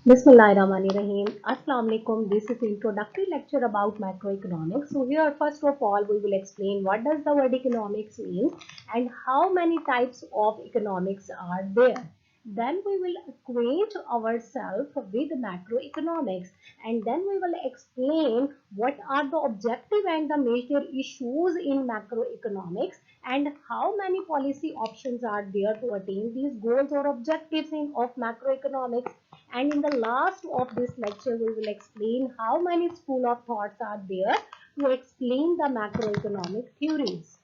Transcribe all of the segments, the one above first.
Bismillahirrahmanirrahim. Assalamu alaikum. This is introductory lecture about macroeconomics. So here first of all we will explain what does the word economics mean and how many types of economics are there. Then we will acquaint ourselves with macroeconomics and then we will explain what are the objective and the major issues in macroeconomics and how many policy options are there to attain these goals or objectives of macroeconomics, and in the last of this lecture we will explain how many school of thoughts are there to explain the macroeconomic theories.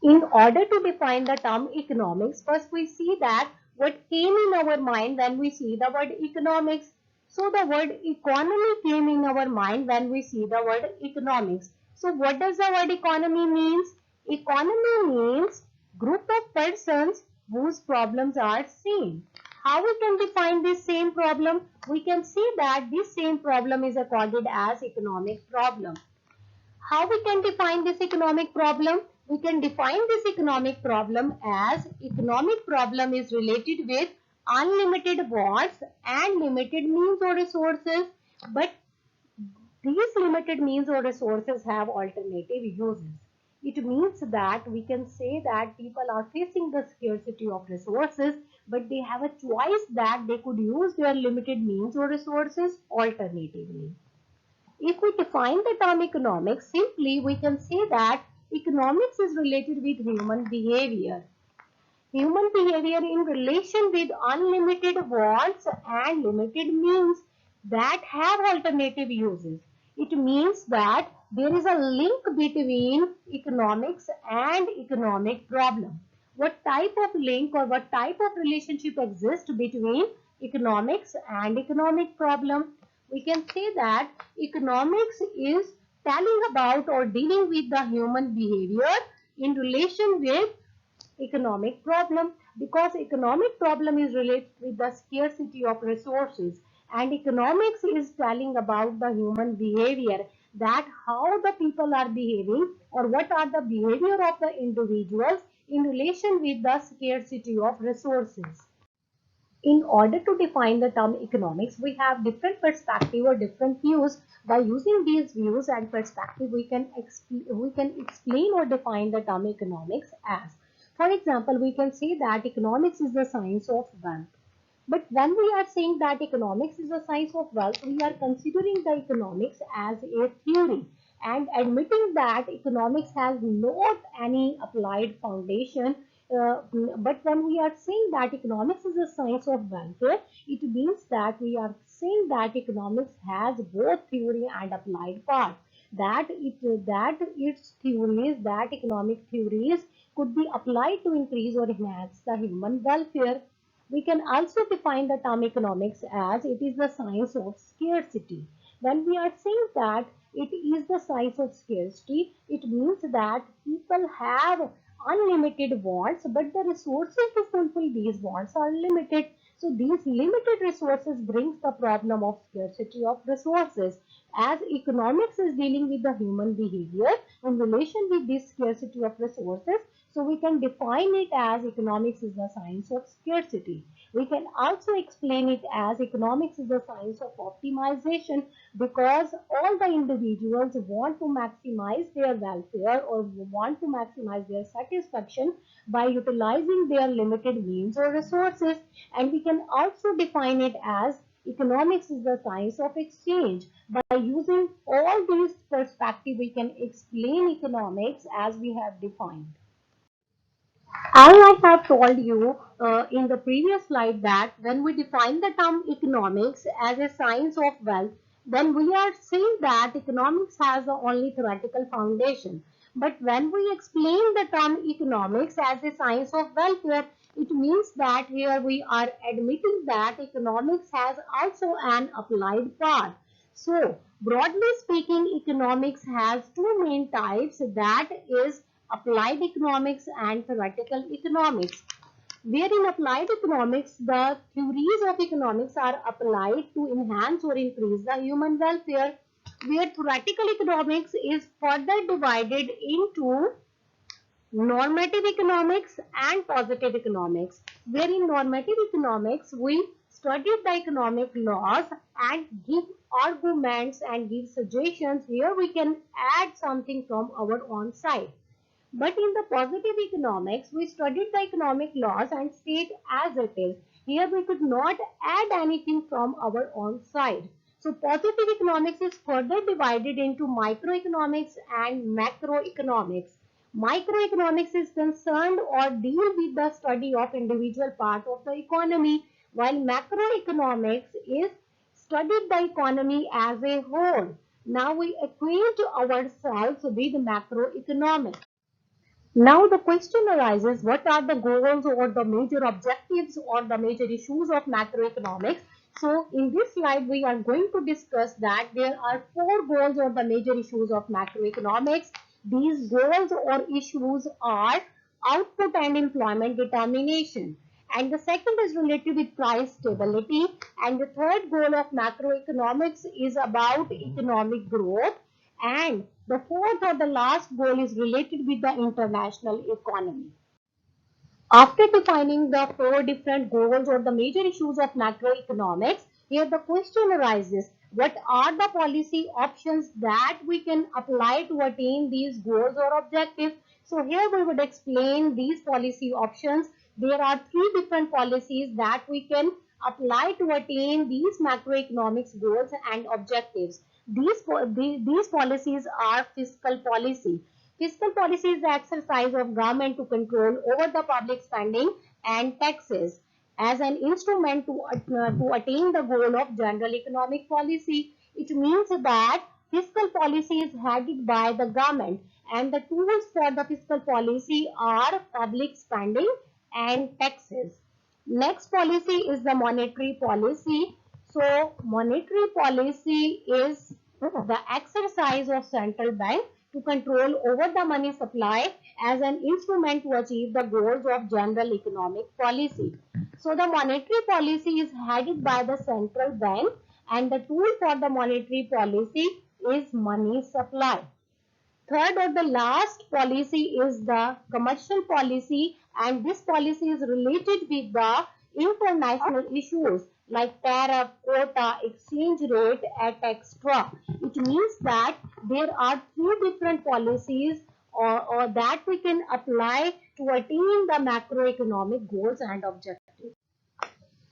In order to define the term economics, first we see that what came in our mind when we see the word economics. So the word economy came in our mind when we see the word economics. So what does the word economy means? Economy means group of persons whose problems are same. How we can define this same problem? We can see that this same problem is accorded as economic problem. How we can define this economic problem? We can define this economic problem as economic problem is related with unlimited wants and limited means or resources, but these limited means or resources have alternative uses. It means that we can say that people are facing the scarcity of resources, but they have a choice that they could use their limited means or resources alternatively. If we define the term economics, simply we can say that economics is related with human behavior. Human behavior in relation with unlimited wants and limited means that have alternative uses. It means that there is a link between economics and economic problem. What type of link or what type of relationship exists between economics and economic problem? We can say that economics is telling about or dealing with the human behavior in relation with economic problem, because economic problem is related with the scarcity of resources and economics is telling about the human behavior, that how the people are behaving or what are the behavior of the individuals in relation with the scarcity of resources. In order to define the term economics, we have different perspective or different views. By using these views and perspective, we can explain or define the term economics as, for example, we can say that economics is the science of wealth. But when we are saying that economics is the science of wealth, we are considering the economics as a theory and admitting that economics has not any applied foundation. But when we are saying that economics is the science of wealth, it means that we are saying that economics has both theory and applied part. That its theories, that economic theories could be applied to increase or enhance the human welfare. We can also define the term economics as it is the science of scarcity. When we are saying that it is the science of scarcity, it means that people have unlimited wants, but the resources to fulfill these wants are limited. So these limited resources brings the problem of scarcity of resources. As economics is dealing with the human behavior in relation with this scarcity of resources, so we can define it as economics is the science of scarcity. We can also explain it as economics is the science of optimization, because all the individuals want to maximize their welfare or want to maximize their satisfaction by utilizing their limited means or resources. And we can also define it as economics is the science of exchange. By using all these perspectives, we can explain economics as we have defined. As I have told you in the previous slide that when we define the term economics as a science of wealth, then we are saying that economics has the only theoretical foundation. But when we explain the term economics as a science of welfare, it means that here we are admitting that economics has also an applied part. So, broadly speaking, economics has two main types, that is applied economics and theoretical economics. Where in applied economics, the theories of economics are applied to enhance or increase the human welfare, where theoretical economics is further divided into normative economics and positive economics. Where in normative economics, we studied the economic laws and give arguments and give suggestions. Here we can add something from our own side. But in the positive economics, we studied the economic laws and state as it is. Here we could not add anything from our own side. So positive economics is further divided into microeconomics and macroeconomics. Microeconomics is concerned or deal with the study of individual part of the economy, while macroeconomics is studied the economy as a whole. Now we acquaint ourselves with macroeconomics. Now the question arises, what are the goals or the major objectives or the major issues of macroeconomics? So in this slide we are going to discuss that there are four goals or the major issues of macroeconomics. These goals or issues are output and employment determination. And the second is related with price stability. And the third goal of macroeconomics is about economic growth. And the fourth or the last goal is related with the international economy. After defining the four different goals or the major issues of macroeconomics, here the question arises, what are the policy options that we can apply to attain these goals or objectives? So here we would explain these policy options. There are three different policies that we can apply to attain these macroeconomics goals and objectives. These policies are fiscal policy. Fiscal policy is the exercise of government to control over the public spending and taxes as an instrument to attain the goal of general economic policy. It means that fiscal policy is headed by the government and the tools for the fiscal policy are public spending and taxes. Next policy is the monetary policy. So monetary policy is the exercise of central bank to control over the money supply as an instrument to achieve the goals of general economic policy. So the monetary policy is headed by the central bank and the tool for the monetary policy is money supply. Third or the last policy is the commercial policy, and this policy is related with the international issues like tariff, quota, exchange rate, etc. It means that there are three different policies or that we can apply to attain the macroeconomic goals and objectives.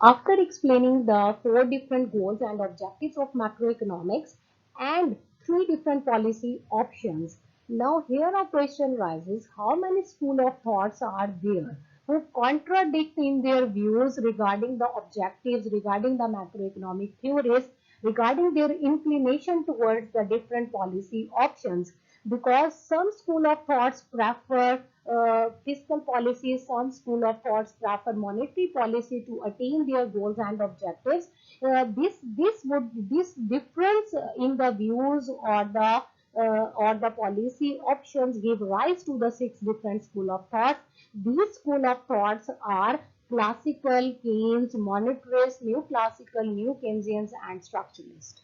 After explaining the four different goals and objectives of macroeconomics and three different policy options, now here a question rises, how many school of thoughts are there who contradict in their views regarding the objectives, regarding the macroeconomic theories, regarding their inclination towards the different policy options? Because some school of thoughts prefer fiscal policy, some school of thoughts prefer monetary policy to attain their goals and objectives. This difference in the views or the policy options give rise to the six different school of thoughts. These school of thoughts are classical, Keynes, monetarist, neoclassical, new Keynesians, and structuralist.